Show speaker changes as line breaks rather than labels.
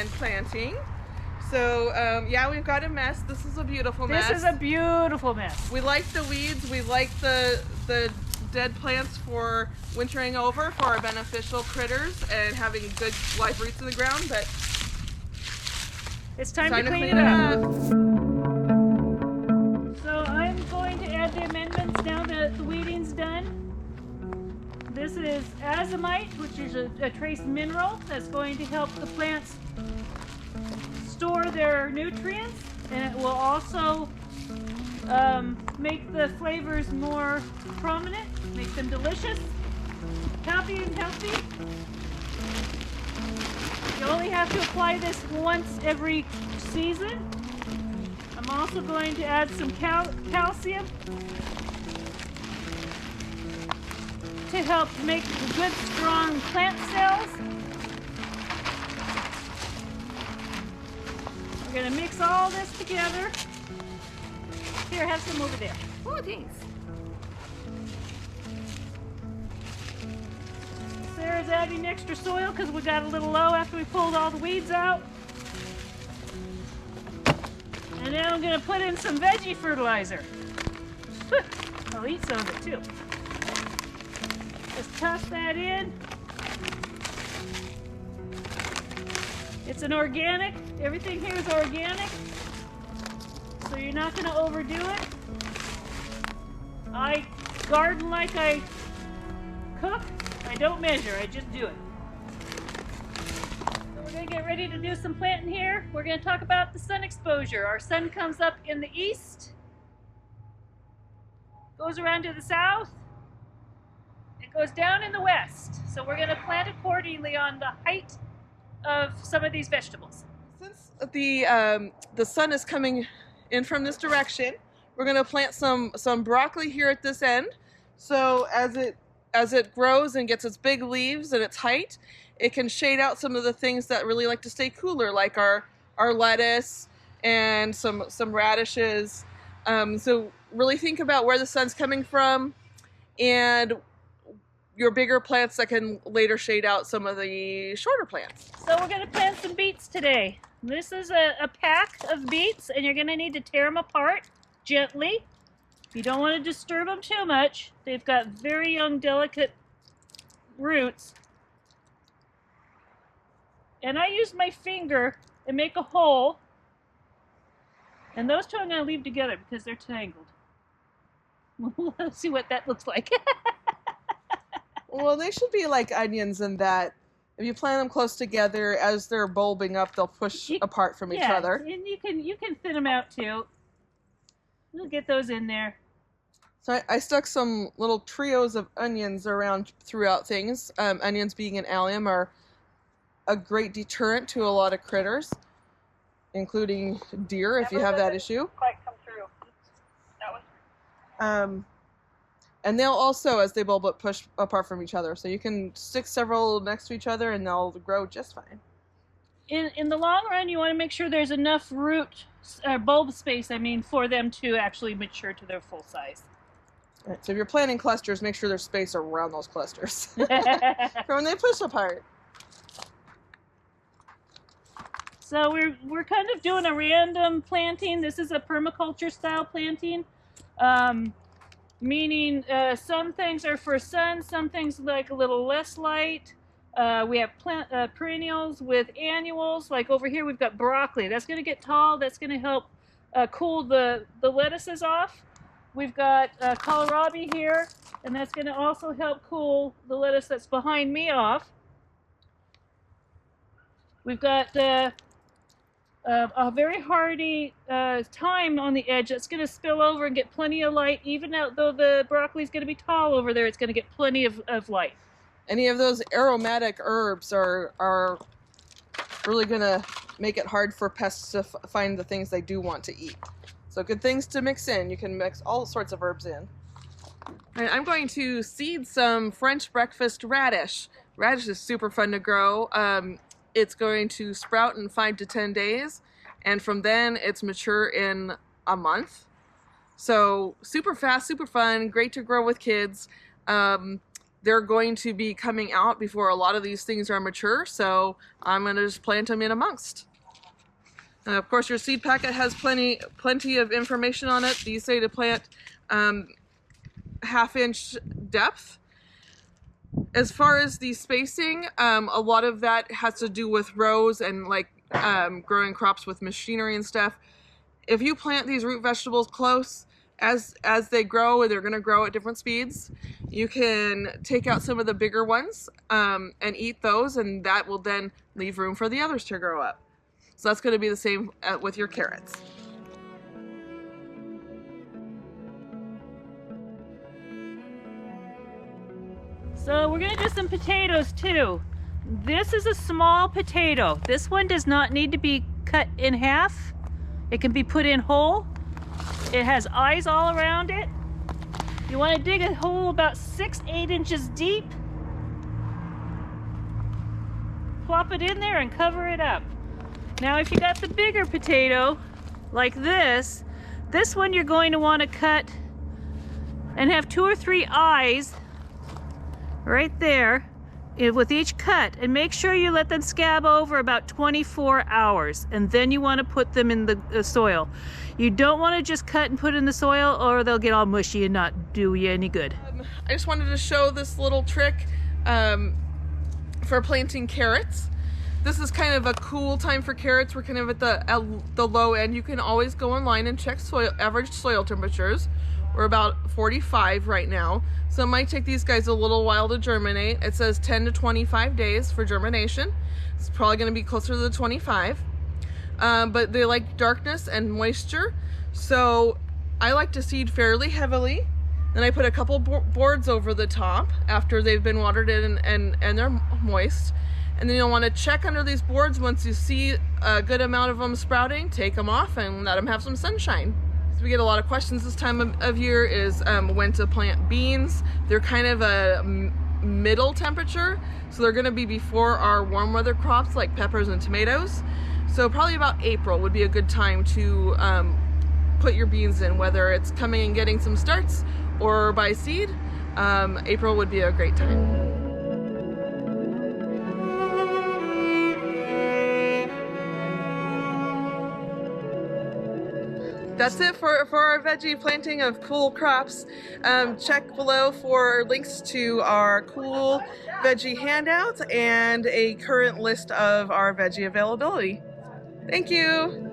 and planting. So yeah, we've got a mess. This is a beautiful mess.
This is a beautiful mess.
We like the weeds. We like the dead plants for wintering over for our beneficial critters and having good live roots in the ground, but
it's time to clean it up. So I'm going to add the amendments now that the weeding's done. This is azomite, which is a trace mineral that's going to help the plants store their nutrients, and it will also make the flavors more prominent, make them delicious, happy and healthy. You only have to apply this once every season. I'm also going to add some calcium to help make good, strong plant cells. We're going to mix all this together. Here, have some over there.
Oh, thanks.
Sarah's adding extra soil because we got a little low after we pulled all the weeds out. And then I'm going to put in some veggie fertilizer. I'll eat some of it too. Just toss that in. It's an organic. Everything here is organic. So you're not going to overdo it. I garden like I cook. I don't measure, I just do it. So we're going to get ready to do some planting here. We're going to talk about the sun exposure. Our sun comes up in the east, goes around to the south, and goes down in the west. So we're going to plant accordingly on the height of some of these vegetables.
Since the sun is coming in from this direction, we're going to plant some broccoli here at this end. So as it grows and gets its big leaves and its height, it can shade out some of the things that really like to stay cooler, like our lettuce and some radishes. So really think about where the sun's coming from and your bigger plants that can later shade out some of the shorter plants.
So we're going to plant some beets today. This is a pack of beets, and you're going to need to tear them apart gently. You don't want to disturb them too much. They've got very young, delicate roots. And I use my finger and make a hole. And those two I'm going to leave together because they're tangled. Let's see what that looks like.
Well, they should be like onions in that if you plant them close together, as they're bulbing up, they'll push apart from each other.
And you can thin them out too. We'll get those in there.
So I stuck some little trios of onions around throughout things. Onions, being an allium, are a great deterrent to a lot of critters, including deer if you have that issue.
Quite come through. That was.
And they'll also, as they bulb up, push apart from each other. So you can stick several next to each other and they'll grow just fine.
In the long run, you want to make sure there's enough root, bulb space, for them to actually mature to their full size.
All right, so if you're planting clusters, make sure there's space around those clusters for when they push apart.
So we're kind of doing a random planting. This is a permaculture style planting. Meaning some things are for sun, some things like a little less light. We have perennials with annuals. Like over here we've got broccoli. That's going to get tall. That's going to help cool the lettuces off. We've got kohlrabi here, and that's going to also help cool the lettuce that's behind me off. We've got a very hardy thyme on the edge that's going to spill over and get plenty of light. Even though the broccoli is going to be tall over there, it's going to get plenty of light.
Any of those aromatic herbs are really going to make it hard for pests to find the things they do want to eat. So good things to mix in. You can mix all sorts of herbs in. And I'm going to seed some French breakfast radish. Radish is super fun to grow. It's going to sprout in 5 to 10 days, and from then it's mature in a month. So super fast, super fun, great to grow with kids. they're going to be coming out before a lot of these things are mature, so I'm going to just plant them in amongst. Of course, your seed packet has plenty of information on it. These say to plant 1/2-inch depth. As far as the spacing, a lot of that has to do with rows and like growing crops with machinery and stuff. If you plant these root vegetables close, as they grow, they're going to grow at different speeds. You can take out some of the bigger ones and eat those, and that will then leave room for the others to grow up. So that's going to be the same with your carrots.
So we're going to do some potatoes too. This is a small potato. This one does not need to be cut in half. It can be put in whole. It has eyes all around it. You want to dig a hole about 6-8 inches deep. Plop it in there and cover it up. Now if you got the bigger potato, like this one you're going to want to cut and have 2 or 3 eyes right there with each cut, and make sure you let them scab over about 24 hours, and then you want to put them in the soil. You don't want to just cut and put in the soil, or they'll get all mushy and not do you any good.
I just wanted to show this little trick for planting carrots. This is kind of a cool time for carrots. We're kind of at the low end. You can always go online and check average soil temperatures. We're about 45 right now. So it might take these guys a little while to germinate. It says 10 to 25 days for germination. It's probably going to be closer to the 25. But they like darkness and moisture. So I like to seed fairly heavily. Then I put a couple boards over the top after they've been watered in and they're moist. And then you'll want to check under these boards once you see a good amount of them sprouting, take them off and let them have some sunshine. So we get a lot of questions this time of year is when to plant beans. They're kind of a middle temperature, so they're going to be before our warm weather crops like peppers and tomatoes. So probably about April would be a good time to put your beans in, whether it's coming and getting some starts or by seed. April would be a great time. That's it for our veggie planting of cool crops. Check below for links to our cool veggie handouts and a current list of our veggie availability. Thank you.